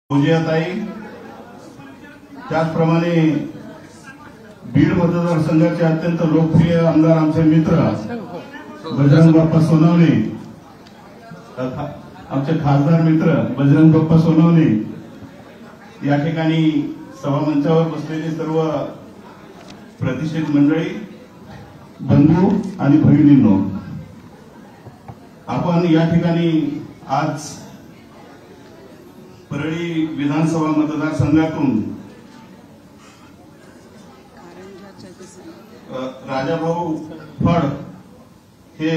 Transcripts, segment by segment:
ताई, त्याचप्रमाणे बीड मतदारसंघाचे अत्यंत लोकप्रिय आमदार आमचे मित्र बजरंग बाप्पा सोनवणे, आमचे खासदार मित्र बजरंग बाप्पा सोनवणे, या ठिकाणी सभामंचावर बसलेले सर्व प्रतिष्ठित मंडळी, बंधू आणि भगिनींनो, आपण या ठिकाणी आज परळी विधानसभा मतदारसंघातून राजाभाऊ फड हे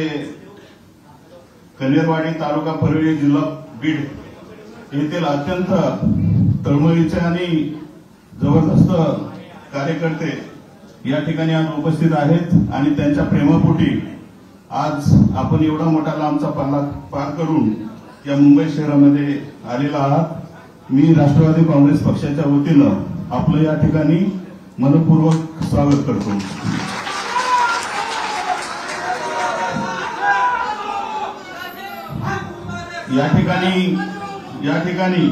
कनेरवाडी तालुका परळी जिल्हा बीड येथील अत्यंत तळमळीचे आणि जबरदस्त कार्यकर्ते या ठिकाणी आज उपस्थित आहेत आणि त्यांच्या प्रेमापोटी आज आपण एवढा मोठा लांबचा पल्ला पार करून या मुंबई शहरामध्ये आलेला आहात। मी राष्ट्रवादी काँग्रेस पक्षाच्या वतीनं आपलं या ठिकाणी मनपूर्वक स्वागत करतो। या ठिकाणी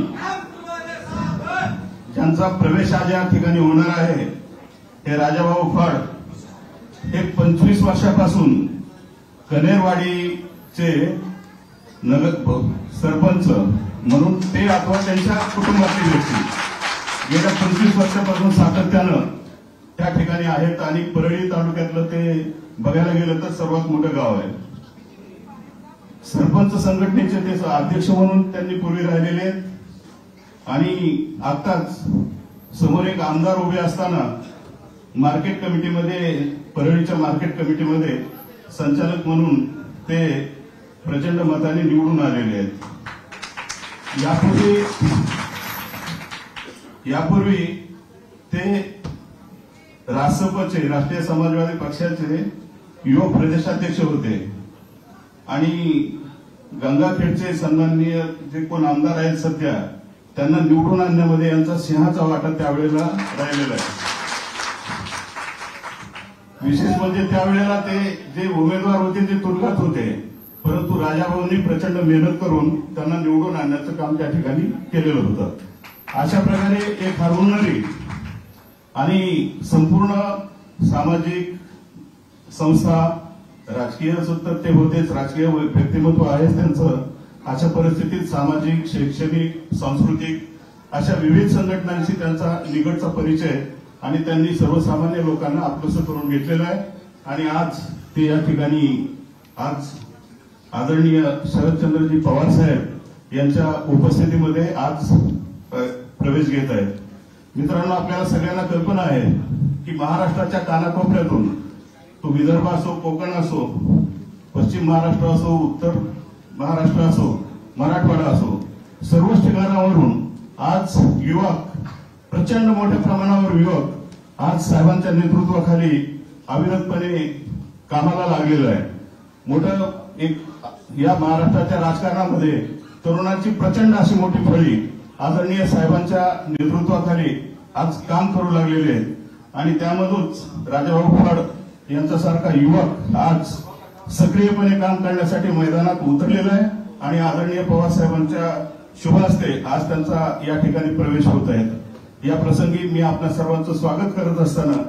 ज्यांचा प्रवेश आज या ठिकाणी होणार आहे हे राजाभाऊ फड हे 25 वर्षापासून कनेरवाडीचे नगर सरपंच म्हणून ते अथवा त्यांच्या कुटुंबातील व्यक्ती गेल्या 25 वर्षापासून सातत्यानं त्या ठिकाणी आहेत आणि परळी तालुक्यातलं ते बघायला गेलं तर सर्वात मोठं गाव आहे। सरपंच संघटनेचे ते अध्यक्ष म्हणून त्यांनी पूर्वी राहिलेले आहेत आणि आताच समोर एक आमदार उभे असताना मार्केट कमिटीमध्ये, परळीच्या मार्केट कमिटीमध्ये संचालक म्हणून ते प्रचंड मताने निवडून आलेले आहेत। यापूर्वी ते रासपचे, राष्ट्रीय समाजवादी पक्षाचे युवक प्रदेशाध्यक्ष होते आणि गंगाखेडचे सन्माननीय जे कोण आमदार आहेत सध्या त्यांना निवडून आणण्यामध्ये यांचा सिंहाचा वाटा त्यावेळेला राहिलेला आहे। विशेष म्हणजे त्यावेळेला ते जे उमेदवार होते ते तुरुंगात होते, परंतु राजाभाऊंनी प्रचंड मेहनत करून त्यांना निवडून आणण्याचं काम त्या ठिकाणी केलेलं होतं। अशा प्रकारे एक हरवणारी आणि संपूर्ण सामाजिक संस्था, राजकीय सुद्धा ते होतेच, राजकीय व्यक्तिमत्व आहेच त्यांचं। अशा परिस्थितीत सामाजिक, शैक्षणिक, सांस्कृतिक अशा विविध संघटनांशी त्यांचा निकटचा परिचय आणि त्यांनी सर्वसामान्य लोकांना आपलंसं करून घेतलेलं आहे आणि आज ते या ठिकाणी आज आदरणीय शरदचंद्रजी पवार साहेब यांच्या उपस्थितीमध्ये आज प्रवेश घेत आहेत। मित्रांनो, आपल्याला सगळ्यांना कल्पना आहे की महाराष्ट्राच्या कानाकोपऱ्यातून तो विदर्भ असो, कोकण असो, पश्चिम महाराष्ट्र असो, उत्तर महाराष्ट्र असो, मराठवाडा असो, सर्वच ठिकाणावरून आज युवक, प्रचंड मोठ्या प्रमाणावर युवक आज साहेबांच्या नेतृत्वाखाली अविरतपणे कामाला लागलेलं आहे। मोठं एक या महाराष्ट्राच्या राजकारणामध्ये तरुणांची प्रचंड अशी मोठी फळी आदरणीय साहेबांच्या नेतृत्वाखाली आज काम करू लागलेले आहेत आणि त्यामधूनच राजाभाऊ फड यांच्यासारखा युवक आज सक्रियपणे काम करण्यासाठी मैदानात उतरलेला आहे आणि आदरणीय पवार साहेबांच्या शुभ हस्ते आज त्यांचा या ठिकाणी प्रवेश होत आहे। या प्रसंगी मी आपल्या सर्वांचं स्वागत करत असताना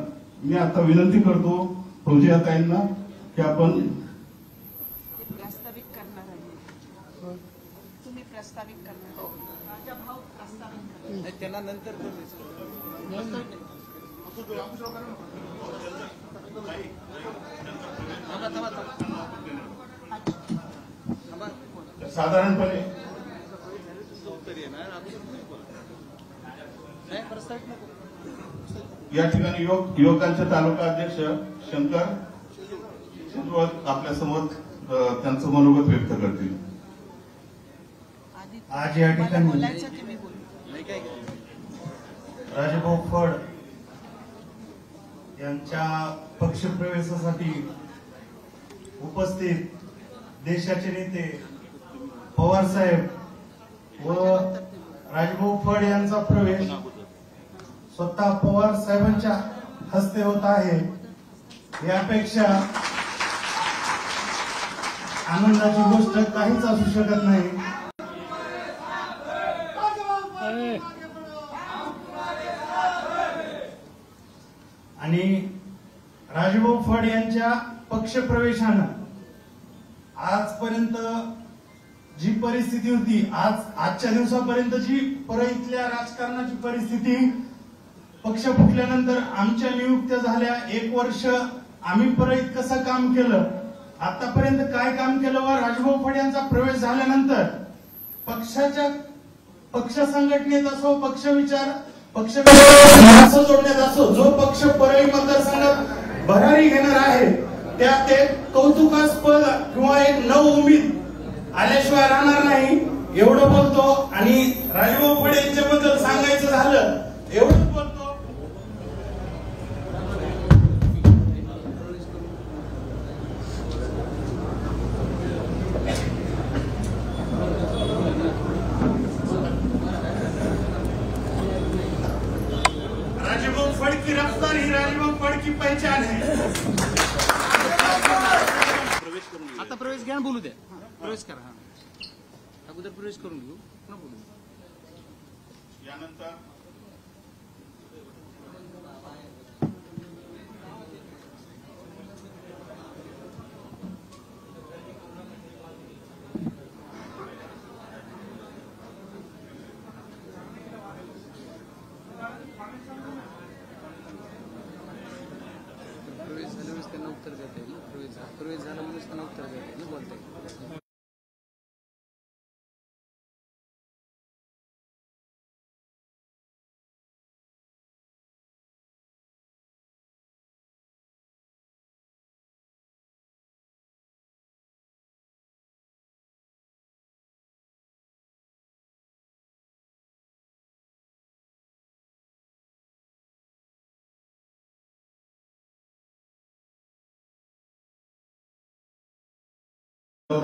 मी आता विनंती करतो फौजियाताईंना की आपण प्रस्तावित करणार राजाभाऊ प्रस्तावित त्यांना नंतर साधारणपणे या ठिकाणी युवकांचे तालुका अध्यक्ष शंकर आपल्या समोर त्यांचं मनोगत व्यक्त करतील। आज या ठिकाणी राजाभाऊ फड यांच्या पक्षप्रवेशासाठी उपस्थित देशाचे नेते पवार साहेब व राजाभाऊ फड यांचा प्रवेश स्वतः पवार साहेबांच्या हस्ते होत आहे। यापेक्षा आनंदाची गोष्ट काहीच असू शकत नाही। आणि राजभाऊ फड यांच्या पक्षप्रवेशानं आजपर्यंत जी परिस्थिती होती, आजच्या दिवसापर्यंत जी परळीतल्या राजकारणाची परिस्थिती, पक्ष फुटल्यानंतर आमच्या नियुक्त्या झाल्या, 1 वर्ष आम्ही परळीत कसं काम केलं, आतापर्यंत काय काम केलं व राजभाऊ फड यांचा प्रवेश झाल्यानंतर पक्ष संघटनेत असो, पक्ष विचार, पक्ष जोडण्यात असो, जो पक्ष परळी मतदारसंघात भरारी घेणार आहे त्यात एक कौतुकास्पद किंवा एक नव उमेद आल्याशिवाय राहणार नाही, एवढं बोलतो. आणि राजभाऊ फड यांच्याबद्दल सांगायचं झालं एवढंच बोलतो. राजभाऊ फड की रफ्तार ही राजभाऊ फड की पहचान है. आता प्रवेश घ्या, बोलू द्या. प्रवेश करा. अगोदर प्रवेश करून घेऊ, पुन्हा बोलू. यानंतर प्रवेश झाल्यामुळेच त्यांना उत्तर देता येईल ना. प्रवेश झाल्यामुळेच त्यांना उत्तर देता येईल ना, बोलता येईल.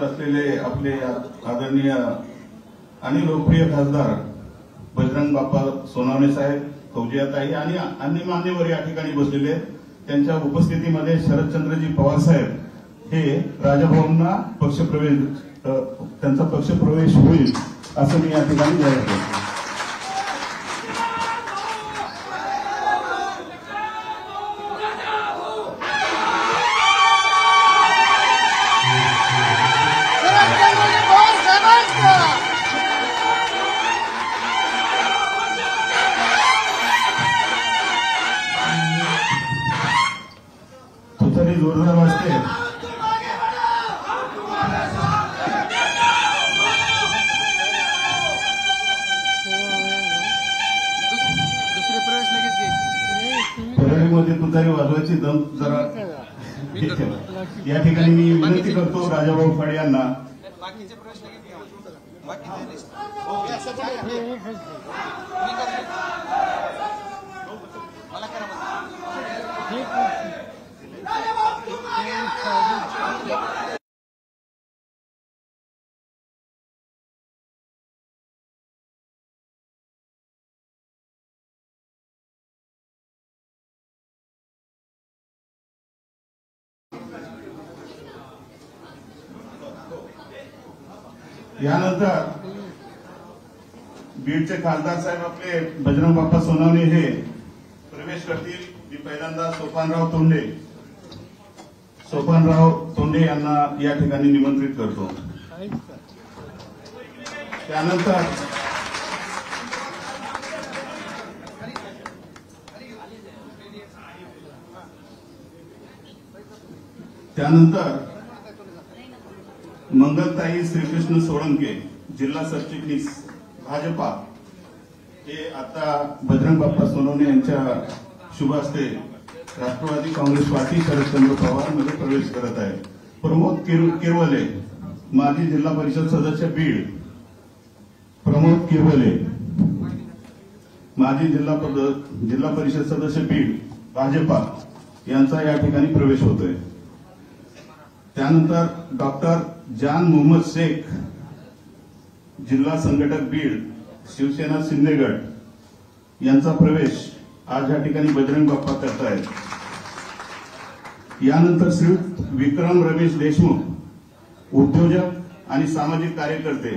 असलेले आपले आदरणीय आणि लोकप्रिय खासदार बजरंग बाप्पा सोनवणे साहेब, फौजियाताई आणि अन्य मान्यवर या ठिकाणी बसलेले आहेत. त्यांच्या उपस्थितीमध्ये शरदचंद्रजी पवार साहेब हे राजाभाऊंना त्यांचा पक्षप्रवेश होईल असं मी या ठिकाणी जाहीर करतो. तुतारी जोरदार वाजते. दुसरे प्रवेश लगेच घे. परळीमध्ये तुतारी वाजवायची दम जरा या ठिकाणी मी विनंती करतो राजाभाऊ फड यांना. बाकीचे प्रवेश लगेच घ्या. मला करा. यानंतर बीडचे खासदार साहेब आपले बजरंग बाप्पा सोनवणे हे प्रवेश करतील. मी पहिल्यांदा सोपानराव तोंडे यांना या ठिकाणी निमंत्रित करतो. त्यानंतर मंगलताई श्रीकृष्ण सोळंके, जिल्हा सरचिटणीस भाजपा, हे आता बजरंग बाप्पा सोनवणे यांच्या शुभ हस्ते राष्ट्रवादी काँग्रेस पार्टी शरदचंद्र पवार मध्ये प्रवेश करत आहे. प्रमोद किरवले, माजी जिल्हा परिषद सदस्य बीड, प्रमोद किरवले, माजी जिल्हा परिषद सदस्य बीड, भाजपा यांचा या ठिकाणी प्रवेश होतोय. त्यानंतर डॉक्टर जान मोहम्मद शेख, जिल्हा संघटक बीड, शिवसेना शिंदेगड यांचा प्रवेश आज या ठिकाणी बजरंग बाप्पा करतायत. यानंतर श्री विक्रम रमेश देशमुख, उद्योजक आणि सामाजिक कार्यकर्ते,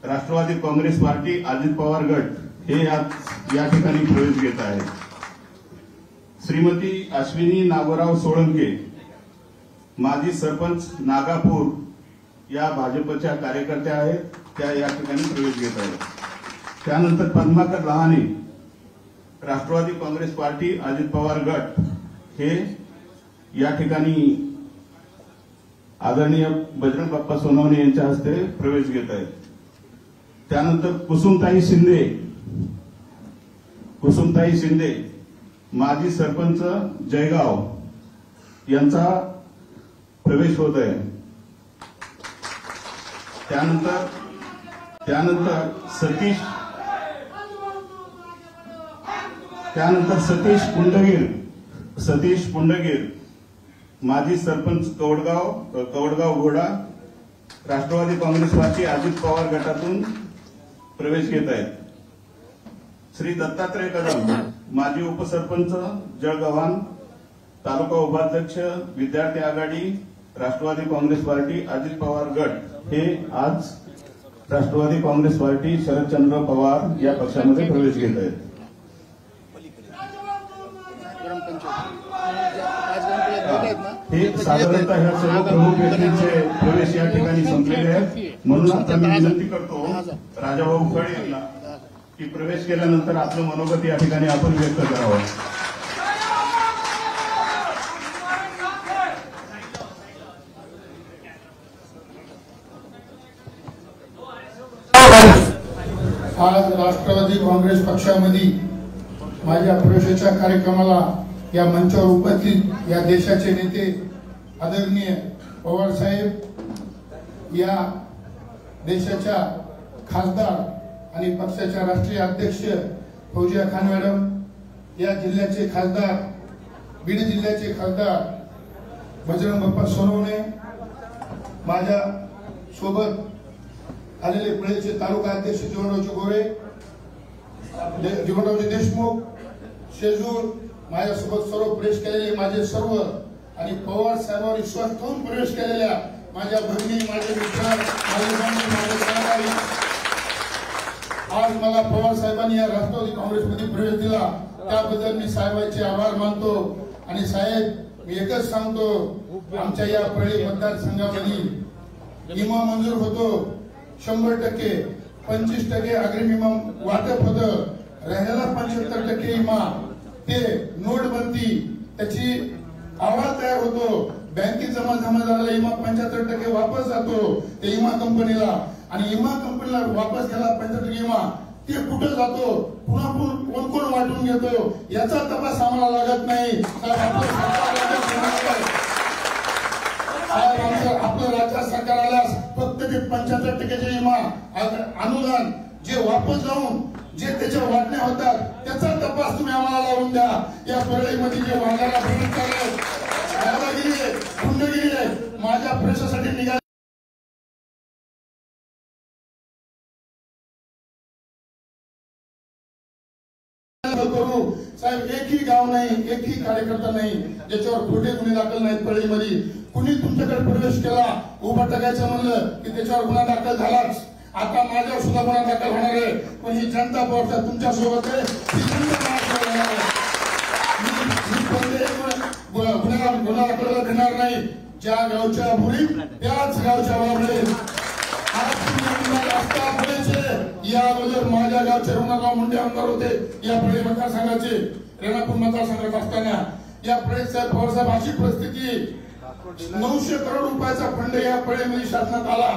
राष्ट्रवादी काँग्रेस पार्टी, अजित पवार गट, हे आज या ठिकाणी प्रवेश घेत आहेत. श्रीमती अश्विनी नागोराव सोळंके, माजी सरपंच नागापूर, या भाजपच्या कार्यकर्त्या आहेत, त्या या ठिकाणी प्रवेश घेत आहेत. त्यानंतर पद्माकर लहाने, राष्ट्रवादी काँग्रेस पार्टी अजित पवार गट, हे या ठिकाणी आदरणीय बजरंग बाप्पा सोनवणे यांच्या हस्ते प्रवेश घेत आहेत. त्यानंतर कुसुमताई शिंदे, माजी सरपंच जयगाव, यांचा प्रवेश होत आहे. त्यानंतर सतीश पुंडगीर, माजी सरपंच कवडगाव घोडा, राष्ट्रवादी काँग्रेस पार्टी अजित पवार गटातून प्रवेश घेत आहेत. श्री दत्तात्रय कदम, माजी उपसरपंच जळगव्हाण, तालुका उपाध्यक्ष विद्यार्थी आघाडी, राष्ट्रवादी काँग्रेस पार्टी अजित पवार गट, हे आज राष्ट्रवादी काँग्रेस पार्टी शरदचंद्र पवार या पक्षामध्ये प्रवेश घेत आहेत. हे साधारणतः ह्या सर्व प्रमुख व्यक्तींचे प्रवेश या ठिकाणी संपलेले आहेत. म्हणून आता मी विनंती करतो राजाभाऊ खळे यांना की प्रवेश केल्यानंतर आपलं मनोगत या ठिकाणी आपण व्यक्त करावं. आज राष्ट्रवादी काँग्रेस पक्षामध्ये माझ्या प्रवेशाच्या कार्यक्रमाला या मंचावर उपस्थित या देशाचे नेते आदरणीय पवार साहेब, या देशाच्या खासदार आणि पक्षाच्या राष्ट्रीय अध्यक्ष फौजिया खान मॅडम, या जिल्ह्याचे खासदार, बीड जिल्ह्याचे खासदार बजरंग बाप्पा सोनवणे, माझ्या सोबत आलेले पुणेचे तालुका अध्यक्ष जीवनरावजी गोरे, जीवनरावजी देशमुख, शेजूर, माझ्यासोबत सर्व प्रवेश केलेले माझे सर्व आणि पवार साहेबांवर विश्वास ठेवून प्रवेश केलेल्या माझ्या भगिनी, माझे मित्र, माझे सहकारी, आज मला पवार साहेबांनी या राष्ट्रवादी काँग्रेसमध्ये प्रवेश दिला त्याबद्दल मी साहेबांचे आभार मानतो. आणि साहेब, मी एकच सांगतो, आमच्या या परळी मतदारसंघामध्ये विमा मंजूर होतो 100%, 25% अग्रिम विमा वाटप होतं, राहिलेला 75% विमा ते नोटबंदी त्याची अहवाल तयार होतो, बँकेत जमा झालेला विमा 75% वापस जातो ते विमा कंपनीला, आणि विमा कंपनीला वापस केला 75% विमा ते कुठे जातो, पुन्हा कोण कोण वाटून घेतो याचा तपास आम्हाला लागत नाही. आपलं राज्य सरकार आल्यास फक्त ते 75% विमा अनुदान जे वापस जाऊन जे त्याच्या वाटण्या होतात त्याचा तपास तुम्ही आम्हाला लावून द्या. या परळीमध्ये जे वाघाला गुंडगिरी माझ्या प्रवेशासाठी निघाले करू साहेब, एकही गाव नाही, एकही कार्यकर्ता नाही ज्याच्यावर खोटे गुन्हे दाखल नाहीत. परळीमध्ये कुणी तुमच्याकडे प्रवेश केला उभा टाकायचं म्हणलं की त्याच्यावर गुन्हा दाखल झालाच. आता माझ्यावर सुद्धा गुन्हा दाखल होणार आहे, पण ही जनता पक्ष तुमच्या सोबत आहे, गुन्हा दाखल घेणार नाही. ज्या गावच्या बुरी त्याच गावच्या बाबडे. या अगोदर माझ्या गावचे रुग्णाराव मुंडे आमदार होते या परळी मतदारसंघाचे, रेणापूर मतदारसंघात असताना या परळी साहेब पवार साहेब अशी परिस्थिती 900 करोड रुपयाचा फंड या परळीमध्ये शासनात आला.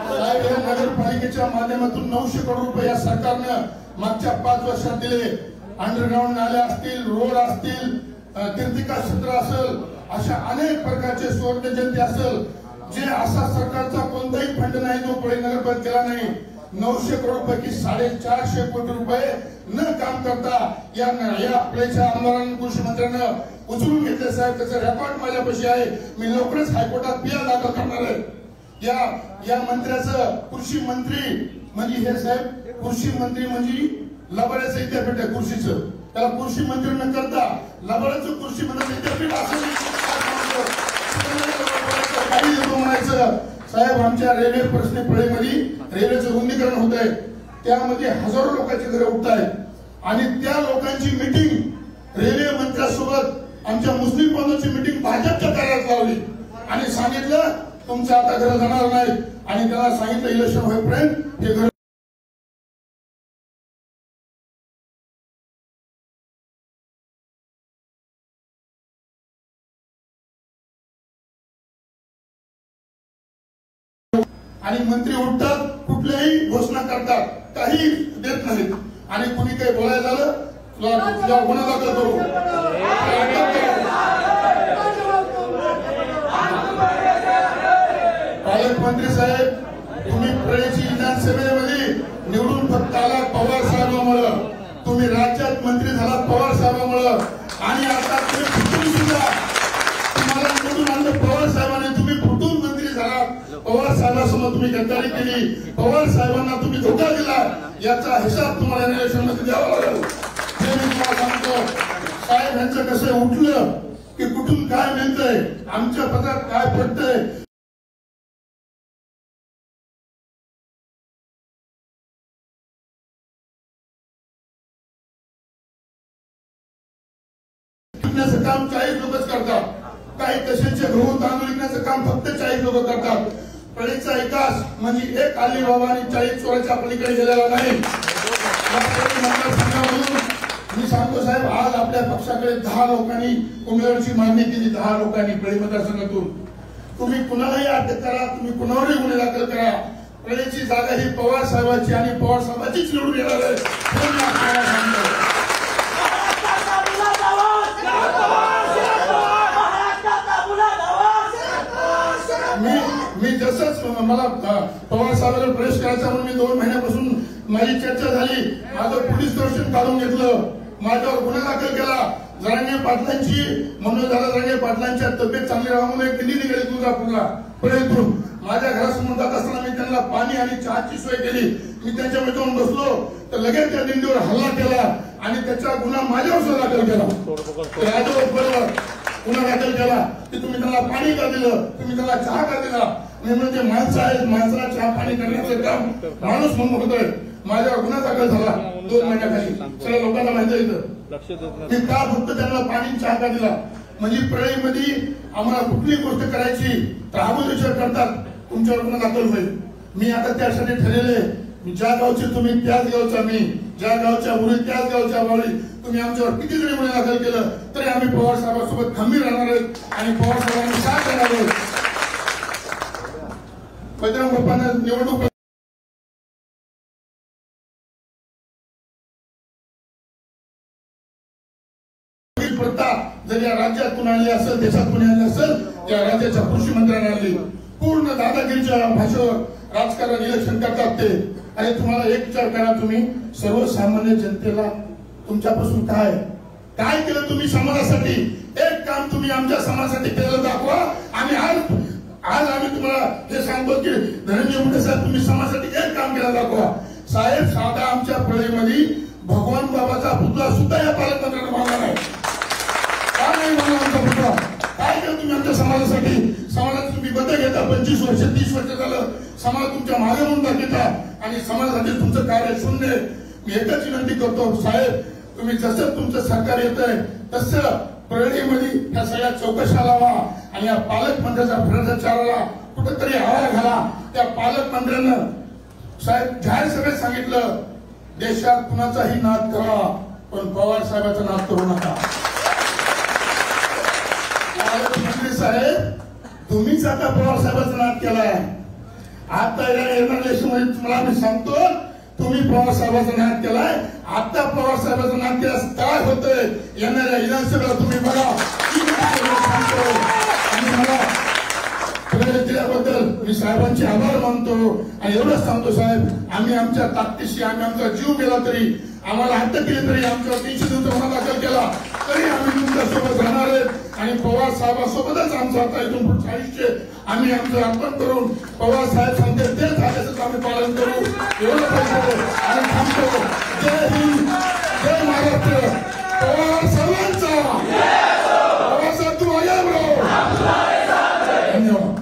साहेब, या नगरपालिकेच्या माध्यमातून 900 करोड रुपये या सरकारनं मागच्या 5 वर्षात दिले. अंडरग्राउंड नाल्या असतील, रोड असतील, कीर्तिका क्षेत्र असेल, अशा अनेक प्रकारचे सुवर्ण जयंती असेल, जे असा सरकारचा कोणताही फंड नाही जो परळी नगरपालिकेत केला नाही. 900 करोड पैकी 450 कोटी रुपये न काम करता या आपल्याच्या आमदारांनी कृषी मंत्र्यांना उचलून घेतले. साहेब, त्याचा रेकॉर्ड माझ्यापाशी आहे, मी लवकरच हायकोर्टात पिया दाखल करणार आहे. या मंत्र्याचं कृषी मंत्री म्हणजे हे साहेब, कृषी मंत्री म्हणजे लबाड्याचं विद्यापीठ आहे कृषीचं, त्याला कृषी मंत्री न करता लबाड्याचं कृषी मंत्री विद्यापीठ असं करायचं साहेब. आमच्या रेल्वे प्रश्न पळेमध्ये रेल्वेचं रुंदीकरण होत आहे, त्यामध्ये हजारो लोकांची घरे उठत आहेत आणि त्या लोकांची मीटिंग रेल्वे मंत्र्यासोबत आमच्या मुस्लिम बांधवांची मीटिंग भाजपच्या कार्यालयात लावली आणि सांगितलं तुमचं आता घर जाणार नाही आणि त्याला सांगितलं इलेक्शन होईपर्यंत हे घर आणि मंत्री उठतात कुठल्याही घोषणा करतात, काही देत नाहीत आणि कुणी काही बोलायला झालं तुला गुन्हा दाखल करू. पालकमंत्री साहेब तुम्ही प्रळेची विधानसभेमध्ये निवडून फक्त आला पवार साहेबांमुळं, तुम्ही राज्यात मंत्री झाला पवार साहेबांमुळं आणि आता तुम्ही फुटून सुद्धा तुम्हाला निवडून आणलं पवार साहेबांनी, तुम्ही फुटून मंत्री झाला पवार साहेबांसमोर तुम्ही गद्दारी केली, पवार साहेबांना तुम्ही धोका दिला, याचा हिसाब तुम्हाला इलेक्शन मध्ये द्यावा लागेल. हे मी तुम्हाला सांगतो साहेब. यांचं कसं उठलं की कुठून काय मिळतंय, आमच्या पदात काय पडतंय, विकण्याचं काम 40 लोकच करतात, काही कशाचे गहू तांदूळ विकण्याचं काम फक्त 40 लोक करतात. प्रळेचा विकास म्हणजे एक अलीबाबा आणि 40 चोराच्या पलीकडे गेलेला नाही. मी सांगतो साहेब, आज आपल्या पक्षाकडे 10 लोकांनी उमेदवाराची मागणी केली, 10 लोकांनी प्रळे मतदारसंघातून. तुम्ही कुणालाही अटक करा, तुम्ही कुणावरही गुन्हे दाखल करा, प्रळेची जागा ही पवार साहेबांची आणि पवार साहेबांचीच निवडून येणार आहे हे मी आपल्याला सांगतो. मी जसंच मला पवार साहेबांना प्रवेश करायचा म्हणून मी 2 महिन्यापासून माझी चर्चा झाली, माझं पोलीस स्टेशन काढून घेतलं, माझ्यावर गुन्हा दाखल केला. जरांगे पाटलांची मनोजदादा जरांगे पाटलांच्या तब्येत चांगली राहा म्हणून एक दिल्ली निघाली तुळजापूरला पुण्यातून. माझ्या घरासमोर जात असताना मी त्यांना पाणी आणि चहाची सोय केली. मी त्यांच्यामध्ये जाऊन बसलो तर लगेच त्या दिंडीवर हल्ला केला आणि त्याचा गुन्हा माझ्यावर सुद्धा दाखल केला. राजवर गुन्हा दाखल केला की तुम्ही त्याला पाणी का दिलं, तुम्ही त्याला चहा का दिला. मी म्हणजे माणसं आहेत, माणसाला चहा पाणी करण्याचं काम माणूस म्हणून होतोय. माझ्यावर गुन्हा दाखल झाला 2 महिन्याखाली, सगळ्या लोकांना माहिती आहे. मी का फक्त त्यांना पाणी चहा का दिला म्हणजे प्रळेमध्ये आम्हाला कुठलीही गोष्ट करायची तर अगोदर विचार करतात तुमच्यावर गुन्हा दाखल होईल. मी आता त्यासाठी ठरलेले, ज्या गावचे तुम्ही त्याच गावचा मी, ज्या गावच्या मुली त्याच गावच्या मुली, तुम्ही आमच्यावर किती जरी गुन्हे दाखल केलं तरी आम्ही पवार साहेबांसोबत खंबीर राहणार आहोत आणि पवार साहेबांनी साथ देणार आहोत. बजरंग बाप्पांना निवडणूक प्रथा जर या राज्यातून आली असेल, देशातून आली असेल, त्या राज्याच्या कृषी मंत्र्यांनी आणली. पूर्ण दादागिरीच्या भाषेवर राजकारण इलेक्शन करतात ते. आणि तुम्हाला एक विचार करा, तुम्ही सर्वसामान्य जनतेला तुमच्यापासून काय केलं तुम्ही समाजासाठी, एक काम तुम्ही आमच्या समाजासाठी केलं दाखवा. आणि आज आम्ही तुम्हाला हे सांगतो की धनंजय मुंडे साहेब तुम्ही समाजासाठी एक काम केलं दाखवा. साहेब साधा आमच्या प्रळेमध्ये भगवान बाबाचा पुतळा सुद्धा या पालकमंत्र्यांना मागणार आहे. काय नाही म्हणून आमचा पुतळा काय केलं तुम्ही आमच्या समाजासाठी. समाजात तुम्ही बदल घेता, 25 वर्ष 30 वर्ष झालं समाज तुमच्या मागे म्हणून दाखवता आणि समाजासाठी तुमचं कार्य शून्य. मी एकच विनंती करतो साहेब, तुम्ही जसं तुमचं सरकार येतंय तसं प्रळेमध्ये ह्या सगळ्या चौकशा लावा आणि या पालकमंत्र्याच्या भ्रष्टाचाराला कुठेतरी आळा घाला. त्या पालकमंत्र्यानं साहेब जाहीर सभेत सांगितलं देशात कुणाचाही नाद करा पण पवार साहेबाचा नाद करू नका. पालकमंत्री साहेब तुम्हीच आता पवार साहेबाचा नाद केलाय. आता इलेक्शनमध्ये तुम्हाला मी सांगतो तुम्ही पवार साहेबाचा नाद केलाय. आता पवार साहेबाचा नाद केल्यास काय होतंय येणाऱ्या विधानसभेला तुम्ही बघा. आणि मला दिल्याबद्दल मी साहेबांचे आभार मानतो आणि एवढंच सांगतो साहेब, आम्ही आमच्या ताकदीशी आम्ही आमचा जीव गेला तरी आम्हाला अटक केली तरी आमच्या 300 दिवसाचा गुन्हा दाखल केला तरी आम्ही तुमच्यासोबत राहणार आहेत आणि पवार साहेबांसोबतच आमचं आता इथून पुढचं आयुष्य आम्ही आमचं अर्पण करून पवार साहेब सांगते तेच आदेशाचं आम्ही पालन करू एवढं पाहिजे आणि थांबतो. जय हिंद, जय महाराष्ट्र, पवार सर्वांचा. पवार साहेब तू आया ब्रो. धन्यवाद.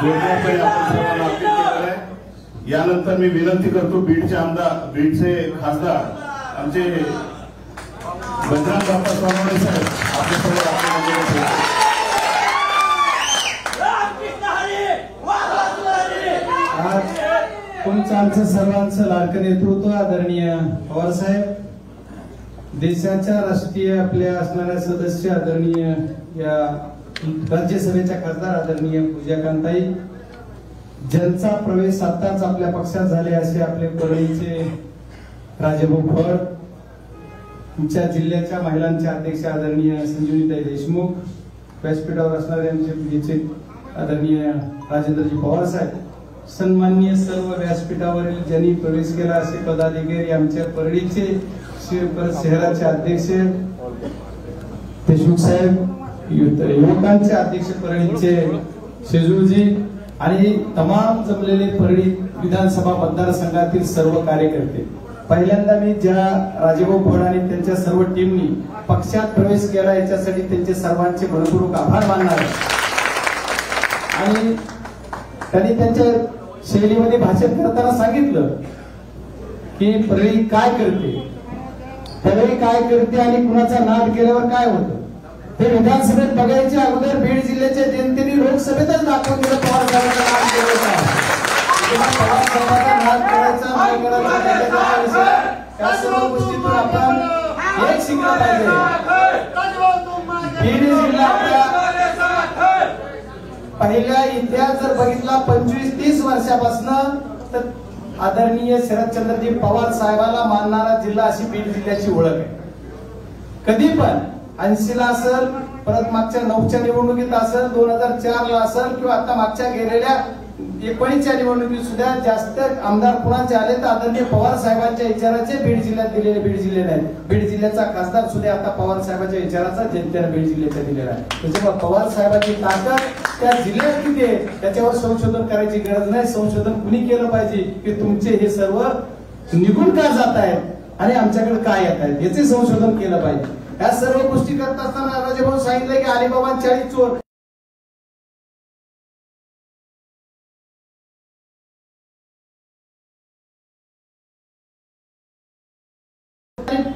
जोडण्यासाठी आपण सर्वांना अपील केलेलं आहे. यानंतर मी विनंती करतो बीडचे खासदार आमचे बजरंग बाप्पा सोनवणे साहेब आपल्यासमोर आज तुमचं आमचं सर्वांचं लाडकं नेतृत्व आदरणीय पवार साहेब, देशाच्या राष्ट्रीय आपल्या असणाऱ्या सदस्य आदरणीय या राज्यसभेच्या खासदार आदरणीय पूजाकांताई, ज्यांचा प्रवेश आताच आपल्या पक्षात झाले असे आपले परळीचे राजेभाऊ फड, तुमच्या जिल्ह्याच्या महिलांचे अध्यक्ष आदरणीय संजीवनीताई देशमुख, व्यासपीठावर असणारे आमचे पूजेचे आदरणीय राजेंद्रजी पवार साहेब, सन्माननीय सर्व व्यासपीठावरील ज्यांनी प्रवेश केला असे पदाधिकारी, आमच्या परळीचे शहराचे अध्यक्ष देशमुख साहेब, युवकांचे अध्यक्ष परळीचे शेजूजी आणि तमाम जमलेले परळी विधानसभा मतदारसंघातील सर्व कार्यकर्ते, पहिल्यांदा मी ज्या राजेभाऊ फड आणि त्यांच्या सर्व टीमनी पक्षात प्रवेश केला याच्यासाठी त्यांचे सर्वांचे मनपूर्वक आभार मानणार आणि त्यांनी त्यांच्या शैलीमध्ये भाषण करताना सांगितलं की परळी काय करते, परळी काय करते आणि कुणाचा नाद केल्यावर काय होतं ते विधानसभेत बघायच्या अगोदर बीड जिल्ह्याच्या जनतेने लोकसभेतच दाखवून दिलं. पवार साहेबांचा नाद केला, पवार साहेबांचा नाद करायचा नाही करायचा त्या सर्व गोष्टीतून आपण एक शिकलं पाहिजे. बीड जिल्हा आपल्या पहिल्या इतिहास जर बघितला 25-30 वर्षापासून तर आदरणीय शरदचंद्रजी पवार साहेबाला मानणारा जिल्हा अशी बीड जिल्ह्याची ओळख आहे. कधी पण 80 ला असेल, परत मागच्या 9च्या निवडणुकीत असेल, 2004 ला असेल किंवा आता मागच्या गेलेल्या 19च्या निवडणुकीत सुद्धा जास्त आमदार कुणाचे आले तर आदरणीय पवार साहेबांच्या विचाराचे बीड जिल्ह्यात दिलेले, बीड जिल्ह्यात आहे. बीड जिल्ह्याचा खासदार सुद्धा आता पवार साहेबांच्या विचाराचा जनतेने बीड जिल्ह्याचा दिलेला आहे. त्याच्यामुळे पवार साहेबांची ताकद त्या जिल्ह्यात किती आहे त्याच्यावर संशोधन करायची गरज नाही. संशोधन कुणी केलं पाहिजे की तुमचे हे सर्व निघून का जात आहेत आणि आमच्याकडे काय येत आहेत याचे संशोधन केलं पाहिजे. या सर्व गोष्टी करत असताना राजेभाऊ सांगितलं की अलिबाबा 40 चोर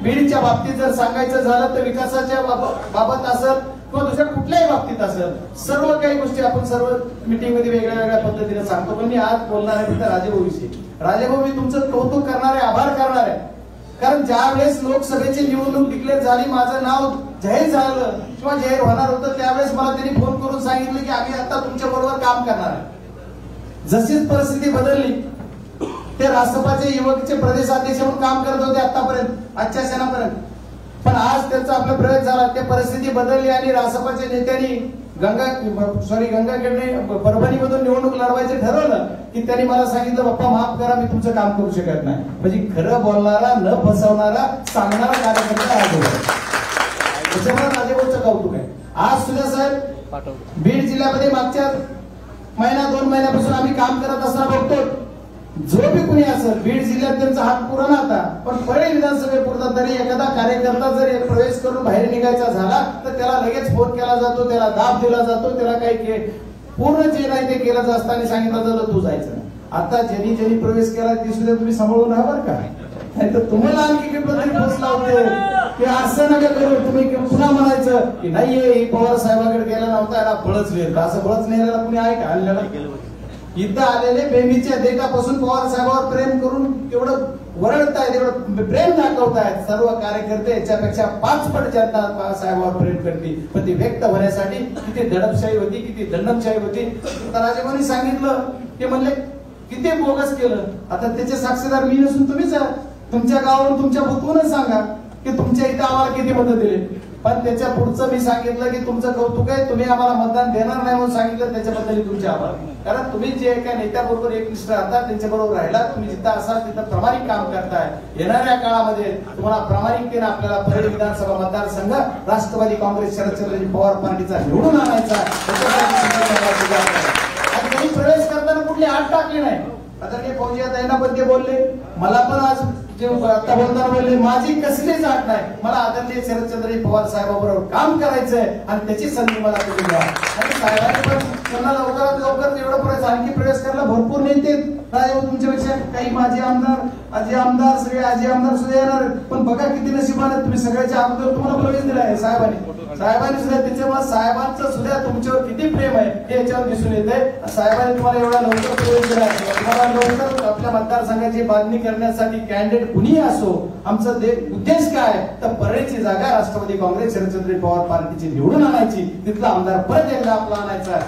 बीडच्या बाबतीत जर सांगायचं झालं तर विकासाच्या बाबत असेल किंवा दुसऱ्या कुठल्याही बाबतीत असेल, सर्व काही गोष्टी आपण सर्व मीटिंग मध्ये वेगळ्या वेगळ्या पद्धतीने सांगतो. पण मी आज बोलणार आहे फक्त राजेभाऊ विषयी. राजेभाऊ मी तुमचं कौतुक करणार आहे, आभार करणार आहे, कारण ज्या वेळेस लोकसभेची निवडणूक डिक्लेअर झाली, माझं नाव जाहीर झालं किंवा जाहीर होणार होतं, त्यावेळेस मला त्यांनी फोन करून सांगितलं की आम्ही आता तुमच्या बरोबर काम करणार आहे. जशीच परिस्थिती बदलली, ते राष्ट्रपाचे युवकचे प्रदेशाध्यक्ष म्हणून काम करत होते आतापर्यंत, आजच्या क्षणापर्यंत, पण आज त्यांचा आपला प्रवेश झाला, ते परिस्थिती बदलली आणि राष्ट्रपाच्या नेत्यांनी गंगाखेडने परभणीमधून निवडणूक लढवायचं ठरवलं की त्यांनी मला सांगितलं बाप्पा माफ करा, मी तुमचं काम करू शकत नाही. म्हणजे खरं बोलणारा, न फसवणारा, सांगणारा कार्यकर्ता त्याच्यामुळे राजेभाऊचं कौतुक आहे. आज सुद्धा साहेब बीड जिल्ह्यामध्ये मागच्या महिना 2 महिन्यापासून आम्ही काम करत असताना बघतो, जो बी कुणी असेल बीड जिल्ह्यात त्यांचा हात पुरा नव्हता, पण परळी विधानसभेपुरता तरी एखादा कार्यकर्ता जर प्रवेश करून बाहेर निघायचा झाला तर त्याला लगेच फोन केला जातो, त्याला दाब दिला जातो, त्याला काही पूर्ण जे नाही ते केलं असताना सांगितलं जातं तू जायचं नाही. आता ज्यांनी प्रवेश केला ती सुद्धा तुम्ही सांभाळून राहा बरं का, नाही तर तुम्हाला आणखी किती फोर्स लावते की असं नका करू. तुम्ही पुन्हा म्हणायचं की नाहीये पवार साहेबांकडे गेला नव्हता, याला बळच लिहिलं, असं बळच लिहिलेला कुणी आहे का? आणलेला इथं आलेले बेमीच्या देठापासून पवार साहेबांवर प्रेम करून तेवढं वरळतायत, तेवढं प्रेम दाखवतायत सर्व कार्यकर्ते. याच्यापेक्षा 5 पट जनता पवार साहेबांवर प्रेम करते, पण ती व्यक्त होण्यासाठी किती दडपशाही होती, किती दंडमशाही होती. राजेभाऊंनी सांगितलं, ते म्हणले किती बोगस केलं. आता त्याचे साक्षीदार मी नसून तुम्हीच, तुमच्या गावावरून तुमच्या बुथवूनच सांगा की तुमच्या इथं आम्हाला किती मदत दिली. पण त्याच्या पुढचं मी सांगितलं की तुमचं कौतुक आहे, तुम्ही आम्हाला मतदान देणार नाही म्हणून सांगितलं, त्याच्याबद्दल तुमचे आभार. कारण तुम्ही जे एका नेत्याबरोबर एकनिष्ठ राहता, त्यांच्याबरोबर राहिला, तुम्ही जिथं असाल तिथं प्रामाणिक काम करताय. येणाऱ्या काळामध्ये तुम्हाला प्रामाणिकतेने आपल्याला परळी विधानसभा मतदारसंघ राष्ट्रवादी काँग्रेस शरदचंद्रजी पवार पार्टीचा निवडून आणायचा. प्रवेश करताना कुठली आठ टाकली नाही. आदरणीय फौजिया ताईंना पण ते बोलले, मला पण आज जे आता बोलताना बोलले माझी कसलीच अट नाही, मला आदरणीय शरदचंद्र पवार साहेबांबरोबर काम करायचंय आणि त्याची संधी मला तुम्ही द्या. आणि साहेबांनी पण त्यांना लवकरात लवकर एवढं प्रवेश आणखी प्रवेश करायला भरपूर नेते तुमच्यापेक्षा काही माझे आमदार आजी आमदार सगळे आजी आमदार सुद्धा येणार, पण बघा किती नशिबाने तुम्ही सगळ्याच्या अगोदर तुम्हाला प्रवेश दिला आहे साहेबांनी सुद्धा. त्याच्यामुळे साहेबांचं सुद्धा तुमच्यावर किती प्रेम आहे हे याच्यावर दिसून येत आहे. साहेबांनी तुम्हाला एवढा लवकर प्रवेश दिला आहे. तुम्हाला लवकर आपल्या मतदारसंघाची बांधणी करण्यासाठी कॅन्डिडेट कुणी असो, आमचा उद्देश काय तर परळीची जागा राष्ट्रवादी काँग्रेस शरदचंद्र पवार पार्टीची निवडून आणायची, तिथला आमदार परत एकदा आपला आणायचा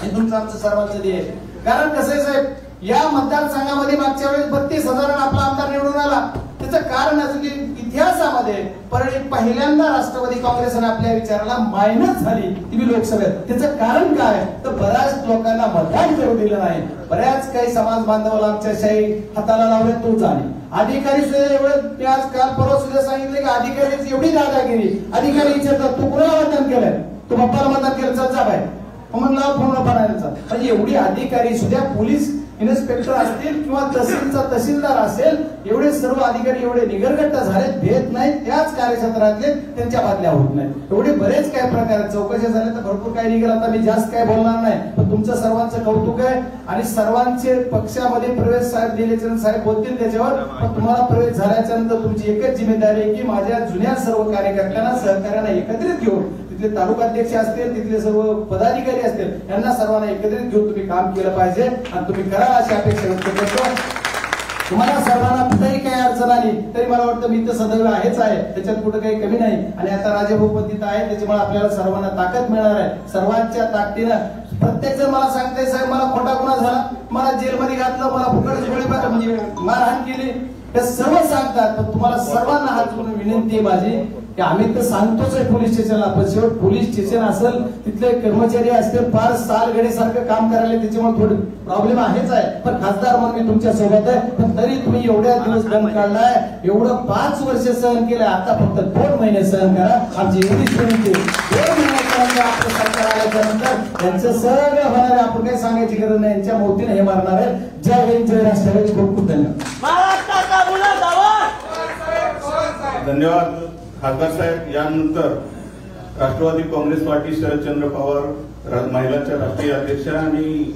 हे तुमचं आमचं सर्वांचं ध्येय आहे. कारण कसं आहे साहेब, या मतदारसंघामध्ये मागच्या वेळेस 32,000 आपला आमदार निवडून आला. त्याचं कारण असं की इतिहासामध्ये परळी पहिल्यांदा राष्ट्रवादी काँग्रेसने आपल्या विचाराला मायनस झाली ती लोकसभेत. त्याचं कारण काय तर बऱ्याच लोकांना मतदान करू दिलं नाही. बऱ्याच काही समाज बांधवाला आमच्या शाही हाताला लावले तो झाले. अधिकारी सुद्धा एवढं मी आज काल परवा सुद्धा सांगितलं की अधिकाऱ्याची एवढी दादागिरी, अधिकारी विचारतात तू कुणाला मतदान केलंय, तू बाप्पाला मतदान केलं चल जा बाय म्हणला फोन बनायचा. म्हणजे एवढी अधिकारी सुद्धा पोलीस इन्स्पेक्टर असतील किंवा तहसीलचा तहसीलदार असेल, एवढे सर्व अधिकारी एवढे निगरगट्ट झाले, भेट नाही त्याच कार्यक्षेत्रातले त्यांच्या बातल्या होत नाही. एवढे बरेच काय प्रकार चौकशा झाल्या तर भरपूर काही निघेल. आता मी जास्त काय बोलणार नाही, पण तुमचं सर्वांचं कौतुक आहे आणि सर्वांचे पक्षामध्ये प्रवेश साहेब दिल्याच्या साहेब बोलतील त्याच्यावर. पण तुम्हाला प्रवेश झाल्याच्या नंतर तुमची एकच जिम्मेदारी आहे की माझ्या जुन्या सर्व कार्यकर्त्यांना सहकार्यांना एकत्रित घेऊन, तिथले तालुकाध्यक्ष असतील, तिथले सर्व पदाधिकारी असतील, यांना सर्वांना एकत्रित घेऊन तुम्ही काम केलं पाहिजे आणि तुम्ही करा अशी अपेक्षा व्यक्त करतो. तुम्हाला सर्वांना कुठेही काही अडचण आली तरी मला वाटतं मी तर सदैव आहेच आहे, त्याच्यात कुठं काही कमी नाही. आणि आता राजाभाऊ पद्धत आहे त्याच्यामुळे आपल्याला सर्वांना ताकद मिळणार आहे. सर्वांच्या ताकदीनं प्रत्येक जण मला सांगताय साहेब मला खोटा गुन्हा झाला, मला जेलमध्ये घातलं, मला फुकट गोळीबार म्हणजे मारहाण केली, हे सर्व सांगतात. पण तुम्हाला सर्वांना हात जोडून विनंती आहे माझी की आम्ही तर सांगतोच आहे पोलीस स्टेशनला, पण शेवट पोलीस स्टेशन असेल, तिथले कर्मचारी असतील, फार सालगडीसारखं काम करायला त्याच्यामुळे थोडी प्रॉब्लेम आहेच आहे. पण खासदार म्हणून मी तुमच्या सोबत आहे. पण तरी तुम्ही एवढ्या दिवस दम काढलाय, एवढं 5 वर्ष सहन केलं, आता फक्त 2 महिने सहन करा. आमची एवढीच विनंती. 2 महिन्यापर्यंत आपलं सरकार आल्याच्या नंतर त्यांचं सगळं होणार आहे. आपण काही सांगायची गरज नाही, यांच्या मोतीने हे मारणार आहे. जय हिंद, जय राष्ट्रवादी. खूप खूप धन्यवाद. धन्यवाद खासदार साहेब. यानंतर राष्ट्रवादी काँग्रेस पार्टी शरदचंद्र पवार महिलांच्या राष्ट्रीय अध्यक्ष आणि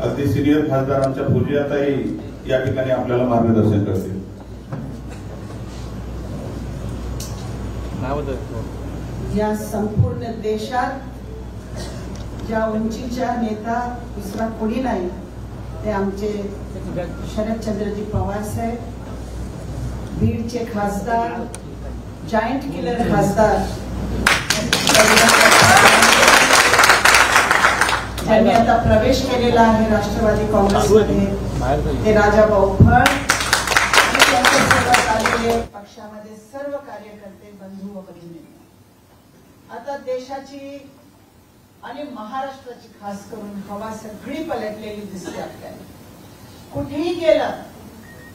अगदी सिनियर खासदार आमच्या फुलजियाताई या ठिकाणी आपल्याला मार्गदर्शन करतील. या संपूर्ण देशात ज्या उंचीच्या नेता दुसरा कोणी नाही ते आमचे शरदचंद्रजी पवार साहेब, बीडचे खासदार, जायंट किलर खासदार ज्यांनी आता प्रवेश केलेला आहे राष्ट्रवादी काँग्रेसमध्ये, ते राजाभाऊ फड, त्यांच्यासोबत आलेले पक्षामध्ये सर्व कार्यकर्ते, बंधू व भगिनी. आता देशाची आणि महाराष्ट्राची खास करून हवा सगळी पलटलेली दिसते आपल्याला. कुठेही गेलं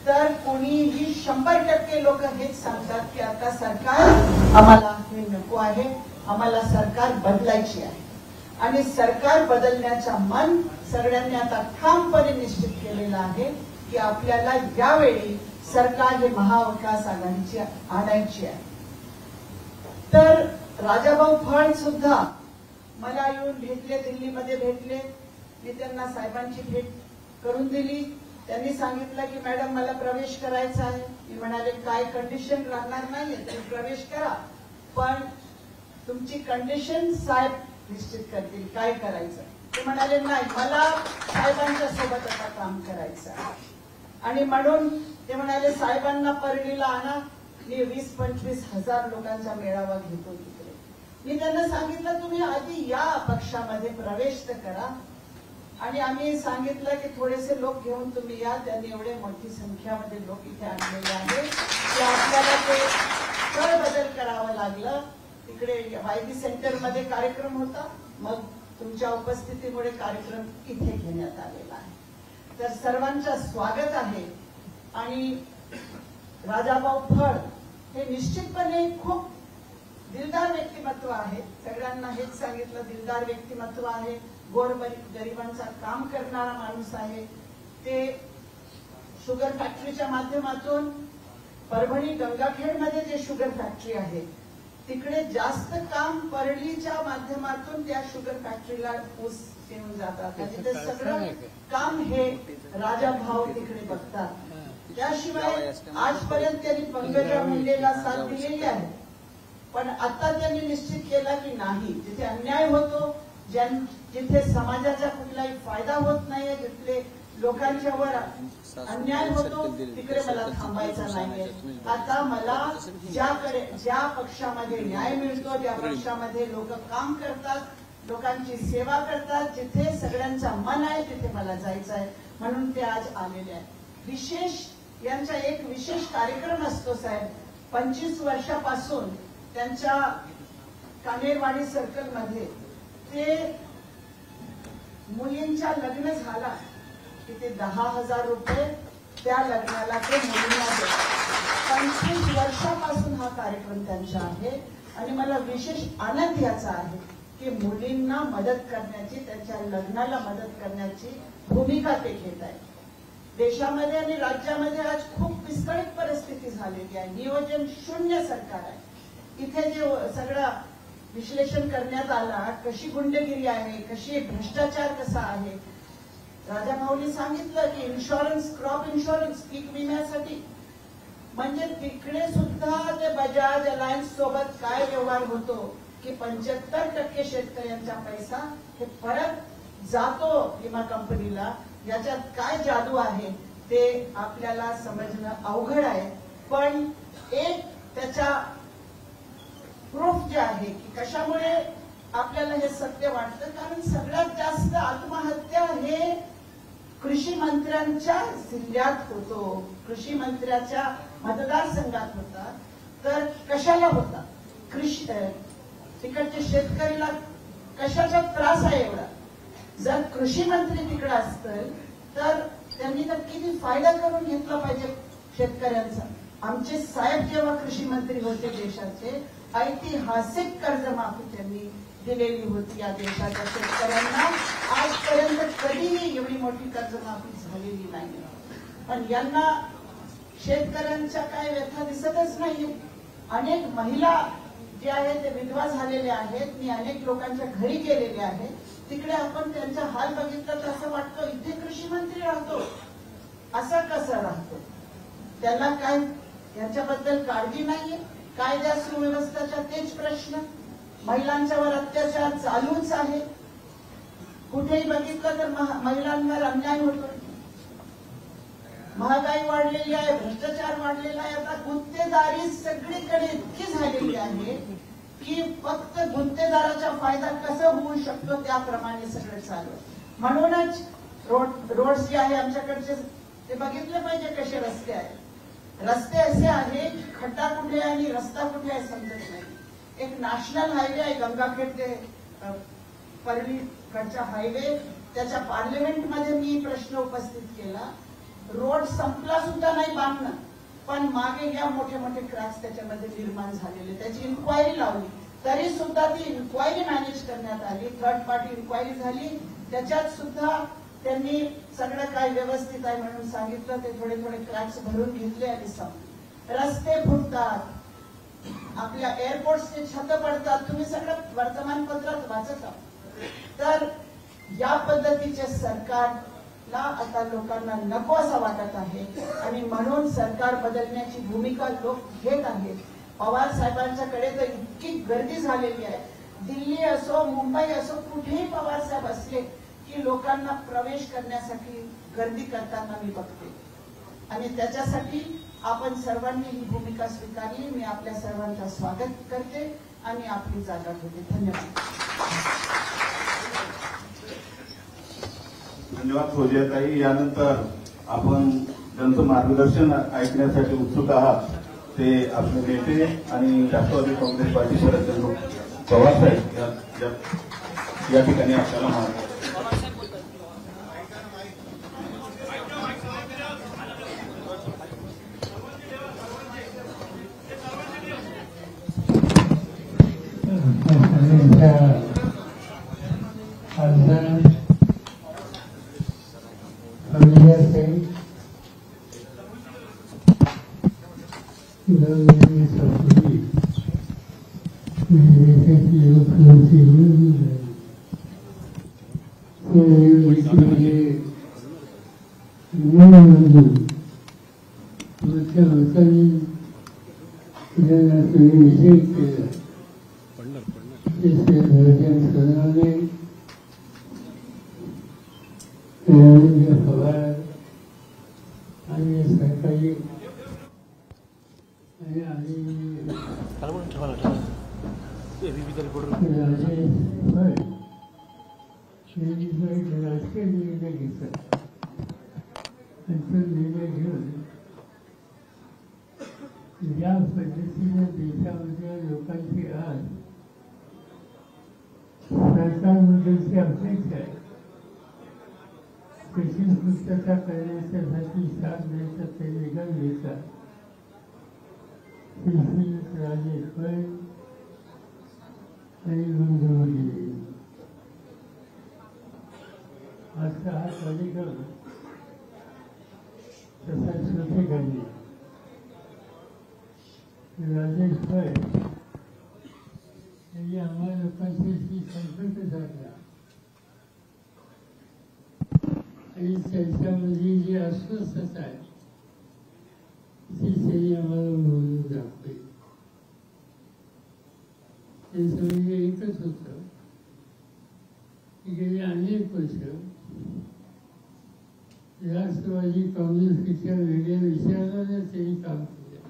तर कोणीही 100% लोक हेच सांगतात की आता सरकार आम्हाला हे नको आहे, आम्हाला सरकार बदलायची आहे. आणि सरकार बदलण्याचा मन सगळ्यांनी आता ठामपणे निश्चित केलेला आहे की आपल्याला यावेळी सरकार हे महाविकास आघाडीची आणायची आहे. तर राजाभाऊ फड सुद्धा मला येऊन भेटले, दिल्लीमध्ये भेटले. मी त्यांना साहेबांची भेट करून दिली. त्यांनी सांगितलं की मॅडम मला प्रवेश करायचा आहे. मी म्हणाले काय कंडिशन राहणार नाहीये, तुम्ही प्रवेश करा, पण तुमची कंडिशन साहेब निश्चित करतील काय करायचं. ते म्हणाले नाही, मला साहेबांच्या सोबत आता काम करायचं आहे. आणि म्हणून ते म्हणाले साहेबांना परळीला आणा, मी 20-25 हजार लोकांचा मेळावा घेतो तिकडे. मी त्यांना सांगितलं तुम्ही आधी या पक्षामध्ये प्रवेश तर करा. आणि आम्ही सांगितलं की थोडेसे लोक घेऊन तुम्ही या. त्यांनी एवढे मोठी संख्यामध्ये लोक इथे आणलेले आहेत की आपल्याला ते कर बदल करावं लागलं. तिकडे वायबी सेंटरमध्ये कार्यक्रम होता, मग तुमच्या उपस्थितीमुळे कार्यक्रम इथे घेण्यात आलेला आहे. तर सर्वांचं स्वागत आहे. आणि राजाभाऊ फड हे निश्चितपणे खूप दिलदार व्यक्तिमत्व आहे. सगळ्यांना हेच सांगितलं, दिलदार व्यक्तिमत्व आहे, गोरगरिबांचा काम करणारा माणूस आहे. ते शुगर फॅक्टरीच्या माध्यमातून परभणी गंगाखेडमध्ये जे शुगर फॅक्टरी आहे तिकडे जास्त काम परळीच्या माध्यमातून त्या शुगर फॅक्टरीला ऊस येऊन जातात आणि ते सगळं काम हे राजा भाऊ तिकडे बघतात. त्याशिवाय आजपर्यंत त्यांनी पंकजा मुंडेला साथ दिलेली आहे, पण आता त्यांनी निश्चित केला की नाही, जिथे अन्याय होतो, जिथे समाजाचा कुठलाही फायदा होत नाहीये, जिथे लोकांच्यावर अन्याय होतो तिकडे मला थांबायचा नाहीये. आता मला ज्या पक्षामध्ये न्याय मिळतो, ज्या पक्षामध्ये लोक काम करतात, लोकांची सेवा करतात, जिथे सगळ्यांचा मन आहे तिथे मला जायचं आहे, म्हणून ते आज आलेले आहे. यांचा एक विशेष कार्यक्रम असतो साहेब. 25 वर्षापासून त्यांच्या कानेरवाडी सर्कलमध्ये ते मुलींच्या लग्न झाला की ते 10,000 रुपये त्या लग्नाला ते मुलींना देतात. 25 वर्षापासून हा कार्यक्रम त्यांचा आहे आणि मला विशेष आनंद याचा आहे की मुलींना मदत करण्याची, त्यांच्या लग्नाला मदत करण्याची भूमिका ते घेत आहेत. देशामध्ये आणि राज्यामध्ये आज खूप विस्कळीत परिस्थिती झालेली आहे. नियोजन शून्य सरकार आहे. इथे जे सगळं विश्लेषण करण्यात आला, कशी गुंडगिरी आहे, कशी भ्रष्टाचार कसा आहे. राजाभाऊंनी सांगितलं की इन्शुरन्स, क्रॉप इन्शुरन्स, पीक विम्यासाठी, म्हणजे तिकडे सुद्धा ते बजाज अलायन्स सोबत काय व्यवहार होतो की 75% शेतकऱ्यांचा पैसा हे परत जातो विमा कंपनीला. याच्यात काय जादू आहे ते आपल्याला समजणं अवघड आहे, पण एक त्याचा प्रूफ जे आहे की कशामुळे आपल्याला हे सत्य वाटतं, कारण सगळ्यात जास्त आत्महत्या हे कृषी मंत्र्यांच्या जिल्ह्यात होतो, कृषी मंत्र्याच्या मतदारसंघात होता. तर कशाला होता? तिकडच्या शेतकरीला कशाचा त्रास आहे एवढा? जर कृषी मंत्री तिकडे असतील तर त्यांनी तर किती फायदा करून घेतला पाहिजे शेतकऱ्यांचा. आमचे साहेब जेव्हा कृषी मंत्री होते देशाचे, ऐतिहासिक कर्जमाफी त्यांनी दिलेली होती या देशाच्या शेतकऱ्यांना. आजपर्यंत कधीही एवढी मोठी कर्जमाफी झालेली नाही. पण यांना शेतकऱ्यांच्या काय व्यथा दिसतच नाही. अनेक महिला जे आहेत ते विधवा झालेल्या आहेत. मी अनेक लोकांच्या घरी गेलेले आहे, तिकडे आपण त्यांचा हाल बघितला तर असं वाटतं इथे कृषी मंत्री राहतो, असं कसं राहतो? त्याला काय याच्याबद्दल काळजी नाहीये? कायदा सुव्यवस्थेचा तेच प्रश्न, महिलांच्यावर अत्याचार चालूच आहे. कुठेही बघितलं तर महिलांवर अन्याय होतो. महागाई वाढलेली आहे, भ्रष्टाचार वाढलेला आहे. आता गुत्तेदारी सगळीकडे इतकी झालेली आहे की फक्त गुंतेदाराचा फायदा कसा होऊ शकतो त्याप्रमाणे सगळं चालू आहे. म्हणूनच रोड्स जे आहे आमच्याकडचे ते बघितले पाहिजे कसे रस्ते आहेत. रस्ते असे आहे की खड्डा कुठे आहे आणि रस्ता कुठे आहे समजत नाही. एक नॅशनल हायवे आहे गंगाखेड ते परळीकडचा हायवे, त्याच्या पार्लमेंटमध्ये मी प्रश्न उपस्थित केला. रोड संपला सुद्धा नाही बांधणं, पण मागे या मोठे मोठे क्रॅक्स त्याच्यामध्ये निर्माण झालेले. त्याची इन्क्वायरी लावली तरी सुद्धा ती इन्क्वायरी मॅनेज करण्यात आली, थर्ड पार्टी इन्क्वायरी झाली, त्याच्यात सुद्धा त्यांनी सगळं काय व्यवस्थित आहे म्हणून सांगितलं. ते थोडे थोडे क्रॅक्स भरून घेतले आणि संपले. रस्ते फुटतात, आपल्या एअरपोर्टचे छत पडतात, तुम्ही सगळं वर्तमानपत्रात वाचत आहात. तर या पद्धतीचे सरकारला आता लोकांना नको असं वाटत आहे आणि म्हणून सरकार बदलण्याची भूमिका लोक घेत आहेत. पवार साहेबांच्याकडे तर इतकी गर्दी झालेली आहे. दिल्ली असो, मुंबई असो, कुठेही पवार साहेब असले की लोकांना प्रवेश करण्यासाठी गर्दी करताना मी बघते आणि त्याच्यासाठी आपण सर्वांनी ही भूमिका स्वीकारली. मी आपल्या सर्वांचं स्वागत करते आणि आपली जागा घेते. धन्यवाद. धन्यवाद फौजियाताई. यानंतर आपण ज्यांचं मार्गदर्शन ऐकण्यासाठी उत्सुक आहात ते आपले नेते आणि राष्ट्रवादी काँग्रेस पार्टी शरद पवार साहेब या ठिकाणी आपल्याला मार्ग देशाची लोकसंख्या निवडून मोठ्या लोकांनी विजय केला सणाने पवार आणि सरकारी राजकीय निर्णय घेतला आणि तो निर्णय घेऊन ज्या पद्धतीने देशामध्ये लोकांची आज सरकारबद्दलची अपेक्षा आहे त्याची पूर्तता करण्यासाठी साथ द्यायचा ते निकाल घेतला. राजे पण आणि मंजूर दिली. आजचा हा कार्यक्रम तसा श्रोतेखाली राजेश भाई यांनी आम्हा लोकांशी संपर्क साधला आणि त्यांच्यामध्ये जी अस्वस्थता आहे ती त्यांनी आम्हाला बोलून दाखवली. त्यांचं म्हणजे एकच होतं की गेली अनेक वर्ष राष्ट्रवादी काँग्रेसच्या वेगळ्या विचाराने त्यांनी काम केलं.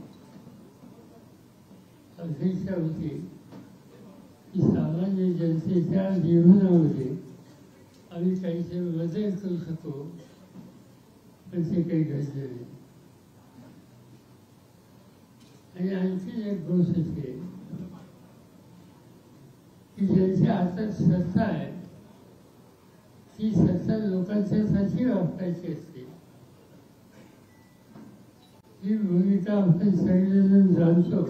अपेक्षा होती की सामान्य जनतेच्या जीवनामध्ये आम्ही काहीतरी बदल करू शकतो, पण ते काही घडलं नाही. आणि आणखी एक गोष्ट आहे की ज्यांच्या हातात सत्ता आहे ती सत्ता लोकांच्यासाठी वापरायची असते. ही भूमिका आपण सगळेजण जाणतो,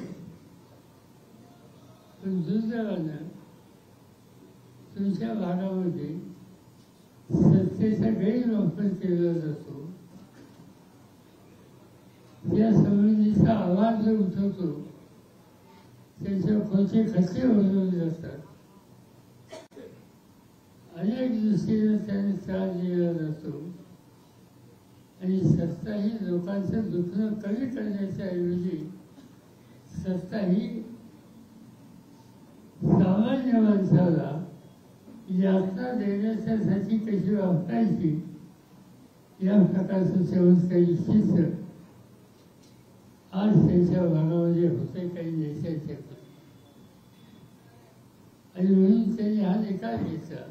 पण दुर्दैवानं तुमच्या भागामध्ये सत्तेचा गैरवापर केला जातो. या संबंधीचा आवाज जो उठवतो त्यांच्या खोचे खच्चे बनवले जातात. अनेक दृष्टीने त्यांनी त्रास दिला जातो आणि सत्ता ही लोकांचं दुखणं कमी करण्याच्या ऐवजी सत्ता ही सामान्य माणसाला यातना देण्याच्यासाठी कशी वापरायची या प्रकारचं सेवन काही शिस्त आज त्यांच्या भागामध्ये होते काही नेत्यांच्या. आणि म्हणून त्यांनी हा निकाल घेतला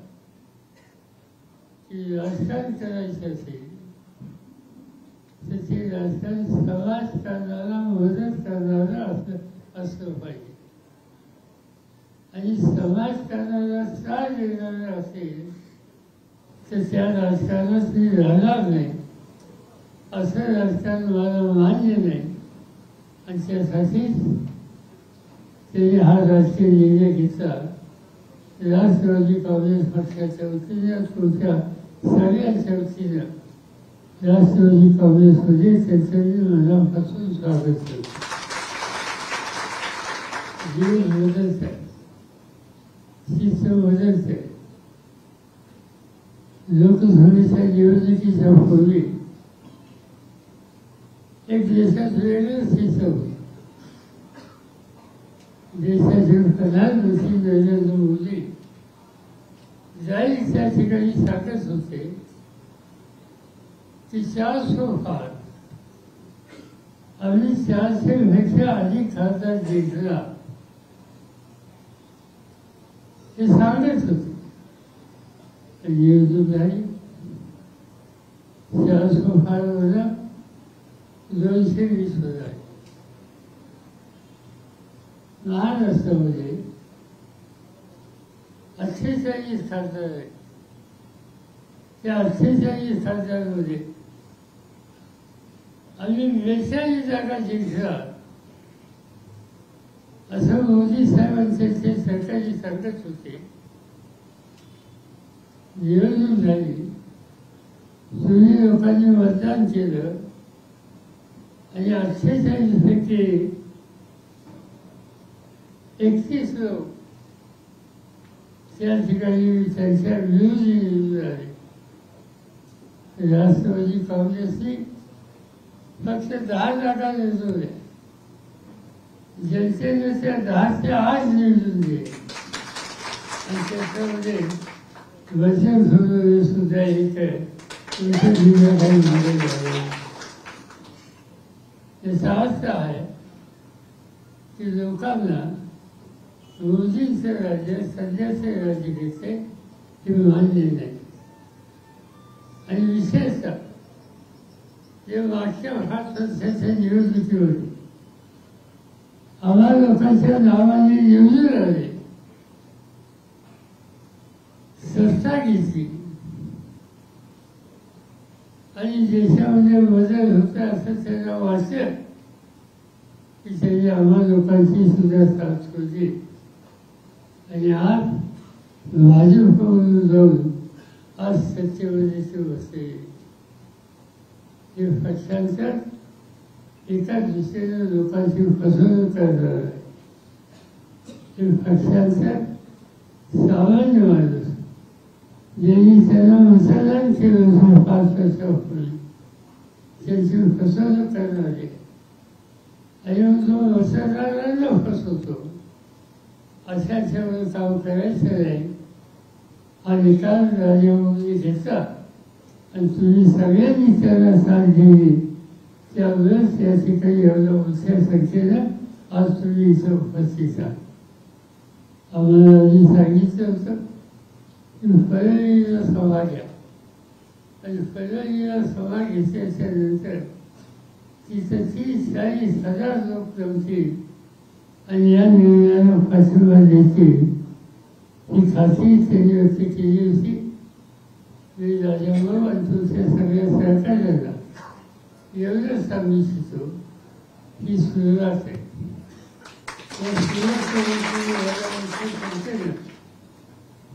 की राजकारण करायचं असेल तर ते राजकारण समाजकारणाला मदत करणारं असलं पाहिजे. आणि समाजकारणाला त्रास देणारं असेल तर त्या राजकारणात मी राहणार नाही, असं राजकारण मला मान्य नाही. आणि त्यासाठीच त्यांनी हा राजकीय निर्णय घेतला. राष्ट्रवादी काँग्रेस पक्षाच्या वतीनं तुमच्या सगळ्यांच्या वतीनं राष्ट्रवादी काँग्रेसमध्ये त्यांचं मी मनापासून स्वागत करतो. जीवन बदलत आहे, शिस्त बदलत आहे. लोकसभेच्या निवडणुकीच्या पूर्वी एक देशात वेगळं शिस्त होती. देशाचे प्रधानमंत्री नरेंद्र मोदी जाईल त्या ठिकाणी सांगत होते की 400 पार आम्ही 400पेक्षा अधिक खासदार जिंकला हे सांगत होते. निवडणूक झाली, 400 पार होता 220 होता. महाराष्ट्रामध्ये 48 खासदार आहेत. त्या 48 खासदारांमध्ये आम्ही 42 जागा जिंकल्या असं मोदी साहेबांचे ते सरकारी सांगत होते. निवडणूक झाली, तुम्ही लोकांनी मतदान केलं आणि 48पैकी 31 लोक त्या ठिकाणी त्यांच्या विरोधी झाले. राष्ट्रवादी काँग्रेसने फक्त 10 जागा निवडून दिल्या. जनतेने त्या 10 ते 8 निवडून दिले आणि त्याच्यामध्ये वचन सोडवणे सुद्धा एक तुमच्या जीवनाखाली मानले जावे. याचा अर्थ आहे की लोकांना मोदींचे राज्य सध्याचे राज्यकर्ते हे मान्य नाही. आणि विशेषतः जे मागच्या 5 वर्षाच्या निवडणुकीमध्ये आम्हा लोकांच्या नावाने निवडून आले, सत्ता घेतली आणि देशामध्ये बदल होता असं त्यांना वाटतं की त्यांनी आम्हा लोकांची सुद्धा साथ होती. आणि आज भाजपकडून जाऊन आज सत्तेमध्ये ते बसले. हे पक्षांतर एका दिशेने लोकांची फसवणूक करणार आहे. हे पक्षांतर सामान्य माणूस ज्यांनी त्यांना मतदान केलं 5 वर्षापूर्वी त्यांची फसवणूक करणारे आणि मग तो मतदारांना फसवतो. अशा ठेवून काम करायचं नाही. हा निकाल राजाभाऊंनी घेतला आणि तुम्ही सगळ्यांनी त्याला साथ दिली. त्यावेळेस या ठिकाणी एवढ्या मोठ्या संख्येनं आज तुम्ही इथं उपस्थित आहात. आम्हाला आधी सांगितलं होतं की फळवणीला सभा घ्या आणि फळवणीला सभा घेतल्याच्या नंतर तिथं 30-40 लोक जमतील आणि या निर्णयाला पाठिंबा देतील ही खात्री त्यांनी व्यक्त केली होती. मी राजाभाऊ आणि तुमच्या सगळ्या सहकार्याला एवढंच सांगू इच्छितो ही सुरुवात आहे. या सुरुवात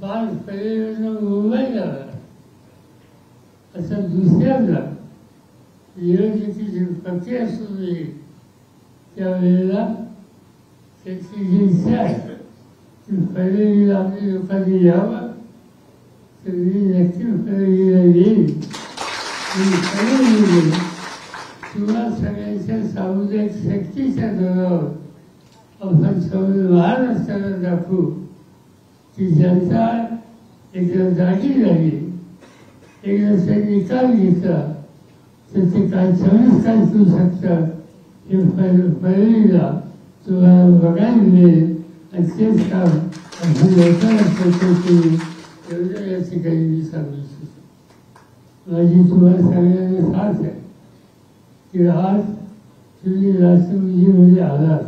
बाल फळेवरनं मुंबईला असं दुसऱ्यांदा निवडणुकीची प्रक्रिया सुरू होईल त्यावेळेला त्याची जी इच्छा आहे की फळेला आपल्या लोकांनी यावं तर मी नक्की फळेला येईल. फळेला तुम्हाला सगळ्यांच्या सामुदायिक शक्तीच्या जोरावर आपण सगळे महाराष्ट्राला दाखवू की जनता एकदा जागी झाली, एकदा त्यांनी निकाल घेतला तर ते काय चमत्कार करू शकतात हे फळेला तुम्हाला बघायला मिळेल. आणि तेच काम आपण लवकरच करतो एवढं या ठिकाणी मी सांगू इच्छितो. माझी तुम्हाला सगळ्यांना साथ आहे की आज तुम्ही राष्ट्रवादीमध्ये आलात.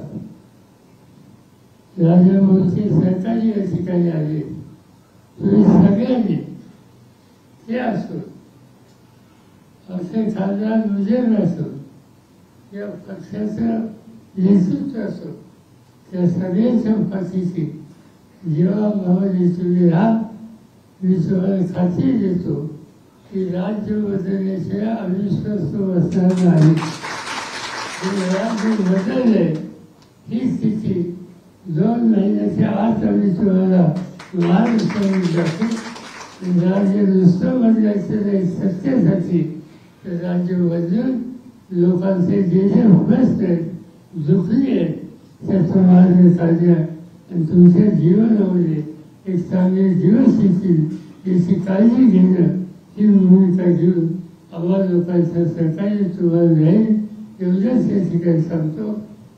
राजाभाऊचे सरकारी या ठिकाणी आले. तुम्ही सगळ्यांनी ते असो असे खासदार मुजेब असो या पक्षाचं नेतृत्व असो त्या सगळ्यांच्या पाठीशी जेव्हा भावाने तुम्ही राहा मी तुम्हाला खात्री देतो की राज्य बदलण्याशिवाय अविश्वास असणार नाही. राज्य बदलले ही स्थिती 2 महिन्याच्या आत आम्ही तुम्हाला महाराष्ट्रामध्ये दाखवू. राज्य नुसतं बदलायचं नाही सत्तेसाठी तर राज्य बदलून लोकांचे जे जे प्रश्न दुखले आहेत त्याचं मार्ग काढण्या आणि तुमच्या जीवनामध्ये एक चांगले दिवस येतील याची काळजी घेणं ही भूमिका घेऊन आम्हा लोकांच्या सहकार्य तुम्हाला राहील एवढंच या ठिकाणी सांगतो.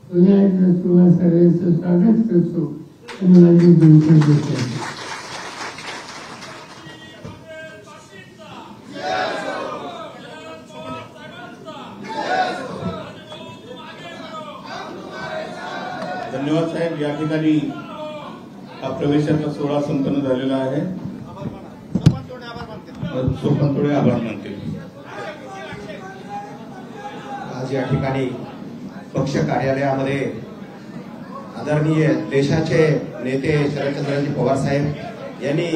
पुन्हा एकदा तुम्हाला सगळ्यांचं स्वागत करतो आणि माझी भूमिका देतो. धन्यवाद साहेब. या ठिकाणी हा प्रवेशाचा सोहळा संपन्न झालेला आहे. सोपन थोडे आभार मानते. आज या ठिकाणी पक्ष कार्यालयामध्ये आदरणीय देशाचे नेते शरदचंद्रजी पवार साहेब यांनी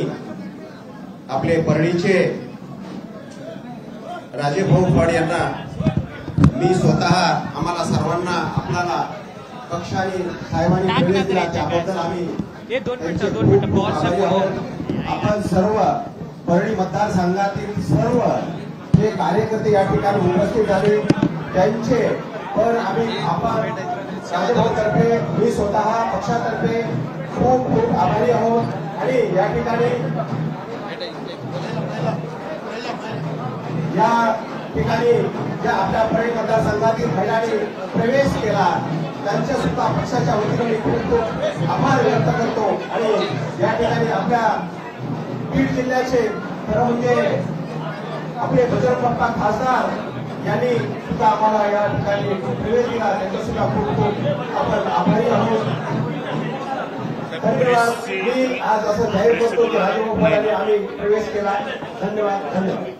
आपले परळीचे राजेभाऊ फड यांना मी स्वतः आम्हाला सर्वांना आपल्याला पक्षाने साहेबांनी प्रवेश दिला त्याबद्दल आम्ही त्यांचे खूप खूप आभारी आहोत. आपण सर्व परळी मतदारसंघातील सर्व जे कार्यकर्ते या ठिकाणी उपस्थित झाले त्यांचे पण आपण राजभाऊतर्फे मी स्वतः पक्षातर्फे खूप खूप आभारी आहोत. आणि या ठिकाणी ज्या आपल्या परळी मतदारसंघातील महिलांनी प्रवेश केला त्यांच्या सुद्धा पक्षाच्या वतीने मी खूप खूप आभार व्यक्त करतो. आणि या ठिकाणी आपल्या बीड जिल्ह्याचे खरं म्हणजे आपले बजरंग बाप्पा खासदार यांनी सुद्धा आम्हाला या ठिकाणी प्रवेश दिला त्यांचा सुद्धा खूप खूप आपण आभारी आहोत. धन्यवाद. मी आज असं जाहीर करतो की राजभाऊ आम्ही प्रवेश केला. धन्यवाद.